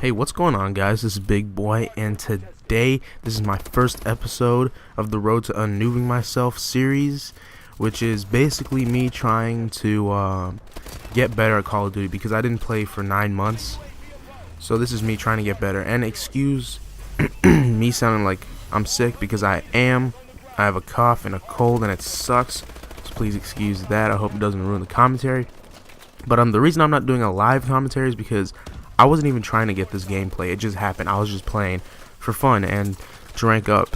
Hey, what's going on, guys? This is Big Boy, and today this is my first episode of the Road to Unnoobing Myself series, which is basically me trying to get better at Call of Duty because I didn't play for 9 months. So this is me trying to get better. And excuse me sounding like I'm sick because I am. I have a cough and a cold, and it sucks. So please excuse that. I hope it doesn't ruin the commentary. But the reason I'm not doing a live commentary is because I wasn't even trying to get this gameplay. It just happened. I was just playing for fun and to rank up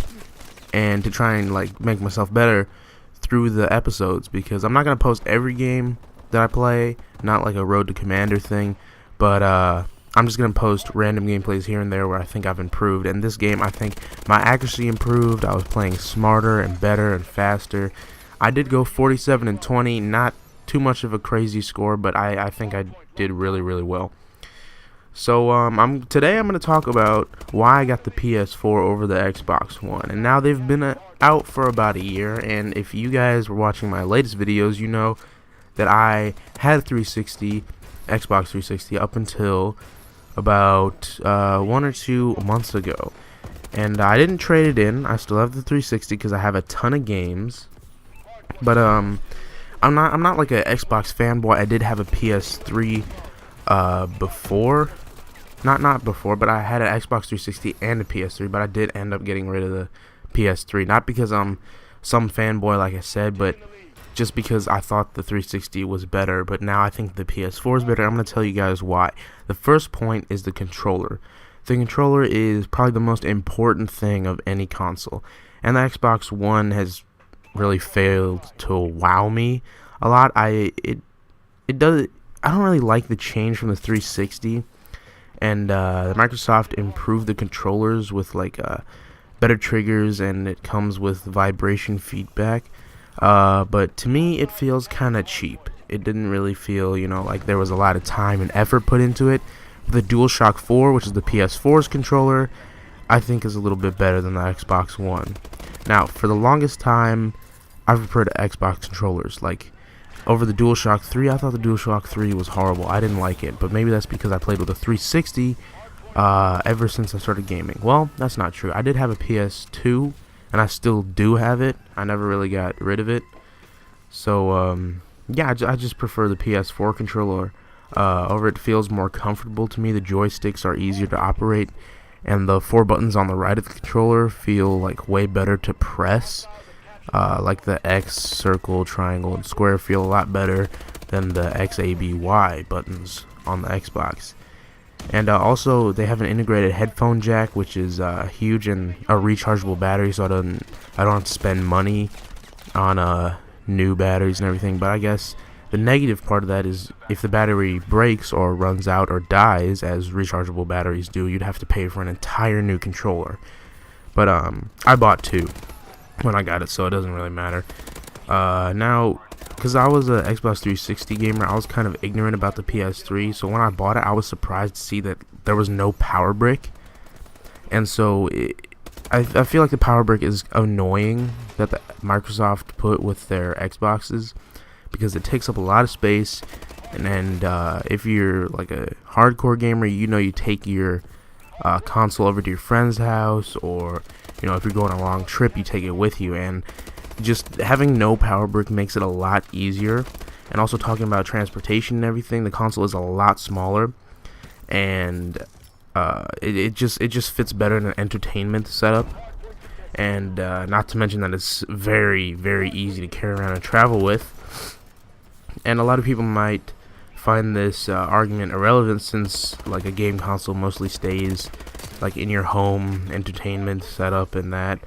and to try and like make myself better through the episodes, because I'm not gonna post every game that I play, not like a Road to Commander thing, but I'm just gonna post random gameplays here and there where I think I've improved. And this game, I think my accuracy improved. I was playing smarter and better and faster. I did go 47 and 20, not too much of a crazy score, but I think I did really well. So today I'm going to talk about why I got the PS4 over the Xbox One. And now they've been out for about a year, and if you guys were watching my latest videos, you know that I had 360, Xbox 360 up until about 1 or 2 months ago. And I didn't trade it in. I still have the 360 because I have a ton of games. But I'm not like an Xbox fanboy. I did have a PS3 before. Not before, but I had an Xbox 360 and a PS3, but I did end up getting rid of the PS3. Not because I'm some fanboy, like I said, but just because I thought the 360 was better. But now I think the PS4 is better. I'm going to tell you guys why. The first point is the controller. The controller is probably the most important thing of any console, and the Xbox One has really failed to wow me a lot. I don't really like the change from the 360, and Microsoft improved the controllers with like better triggers, and it comes with vibration feedback. But to me, it feels kind of cheap. It didn't really feel, like there was a lot of time and effort put into it. The DualShock 4, which is the PS4's controller, I think is a little bit better than the Xbox One. Now, for the longest time, I've preferred Xbox controllers. Like, over the DualShock 3, I thought the DualShock 3 was horrible. I didn't like it, but maybe that's because I played with a 360 ever since I started gaming. Well, that's not true. I did have a PS2, and I still do have it. I never really got rid of it. So, yeah, I just prefer the PS4 controller over it. Feels more comfortable to me. The joysticks are easier to operate, and the 4 buttons on the right of the controller feel like way better to press. Like the X, circle, triangle, and square feel a lot better than the X, A, B, Y buttons on the Xbox. And also, they have an integrated headphone jack, which is huge, and a rechargeable battery, so I don't have to spend money on new batteries and everything. But I guess the negative part of that is if the battery breaks or runs out or dies, as rechargeable batteries do, you'd have to pay for an entire new controller. But I bought 2 when I got it, so it doesn't really matter. Now, because I was an Xbox 360 gamer, I was kind of ignorant about the PS3, so when I bought it, I was surprised to see that there was no power brick. And so I feel like the power brick is annoying that Microsoft put with their Xboxes, because it takes up a lot of space. And if you're like a hardcore gamer, you take your console over to your friend's house, or if you're going on a long trip, you take it with you. And just having no power brick makes it a lot easier. And also, talking about transportation and everything, the console is a lot smaller, and it just fits better in an entertainment setup. And not to mention that it's very easy to carry around and travel with. And a lot of people might find this argument irrelevant, since like a game console mostly stays like in your home entertainment setup and that.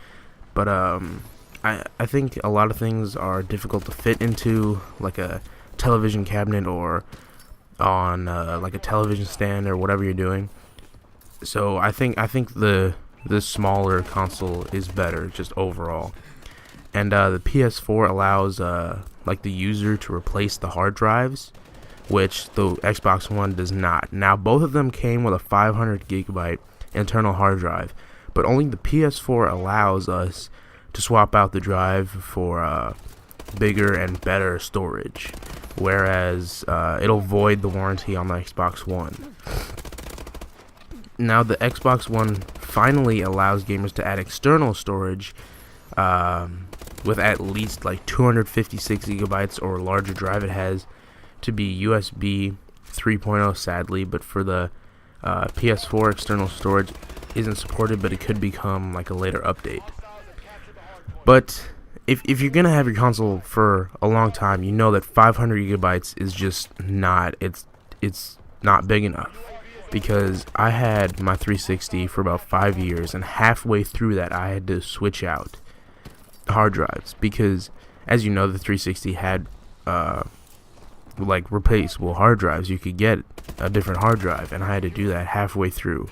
But I think a lot of things are difficult to fit into like a television cabinet or on like a television stand or whatever you're doing. So I think the smaller console is better just overall. And the PS4 allows like the user to replace the hard drives, which the Xbox One does not. Now, both of them came with a 500 gigabyte internal hard drive, but only the PS4 allows us to swap out the drive for bigger and better storage, whereas it'll void the warranty on the Xbox One. Now the Xbox One finally allows gamers to add external storage with at least like 256 gigabytes or larger drive. It has to be USB 3.0 sadly, but for the PS4 external storage isn't supported, but it could become like a later update. But if you're gonna have your console for a long time, you know that 500 gigabytes is just not it's not big enough, because I had my 360 for about 5 years, and halfway through that I had to switch out hard drives, because as you know, the 360 had like replaceable hard drives. You could get a different hard drive, and I had to do that halfway through.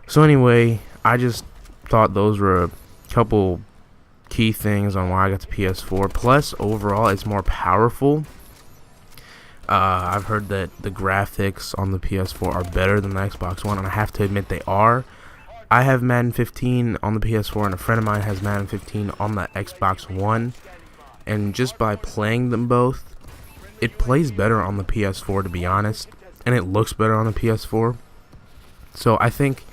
So anyway, I just thought those were a couple key things on why I got the PS4. Plus, overall, it's more powerful. I've heard that the graphics on the PS4 are better than the Xbox One, and I have to admit they are. I have Madden 15 on the PS4, and a friend of mine has Madden 15 on the Xbox One, and just by playing them both, it plays better on the PS4, to be honest, and it looks better on the PS4. So I think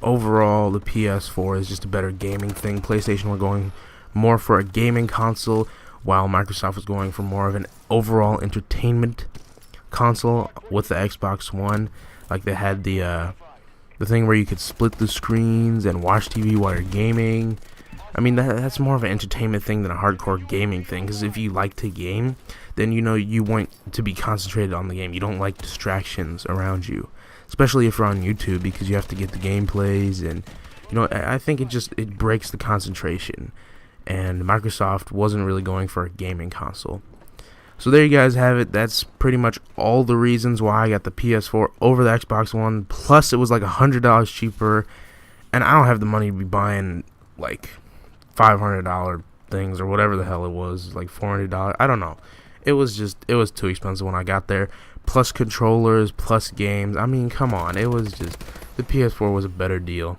overall the PS4 is just a better gaming thing. PlayStation were going more for a gaming console, while Microsoft was going for more of an overall entertainment console with the Xbox One. Like, they had the thing where you could split the screens and watch TV while you're gaming. I mean, that's more of an entertainment thing than a hardcore gaming thing, because if you like to game, then you know you want to be concentrated on the game. You don't like distractions around you, especially if you're on YouTube, because you have to get the gameplays, and you know, I think it breaks the concentration, and Microsoft wasn't really going for a gaming console. So there you guys have it. That's pretty much all the reasons why I got the PS4 over the Xbox One. Plus, it was like $100 cheaper, and I don't have the money to be buying like $500 things or whatever the hell it was, like $400. I don't know. It was too expensive when I got there. Plus controllers, plus games. I mean, come on. It was just, the PS4 was a better deal.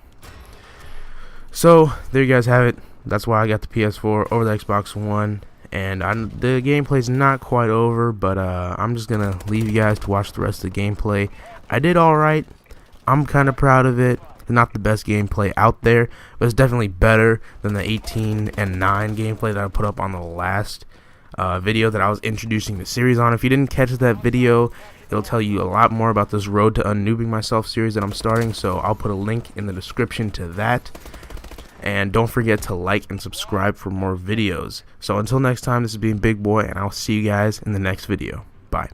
So there you guys have it. That's why I got the PS4 over the Xbox One. And the gameplay's not quite over, but I'm just gonna leave you guys to watch the rest of the gameplay. I did alright. I'm kind of proud of it. Not the best gameplay out there, but it's definitely better than the 18 and 9 gameplay that I put up on the last video that I was introducing the series on. If you didn't catch that video, it'll tell you a lot more about this Road to Unnoobing Myself series that I'm starting, so I'll put a link in the description to that. And don't forget to like and subscribe for more videos. So until next time, this has been Big Boy, and I'll see you guys in the next video. Bye.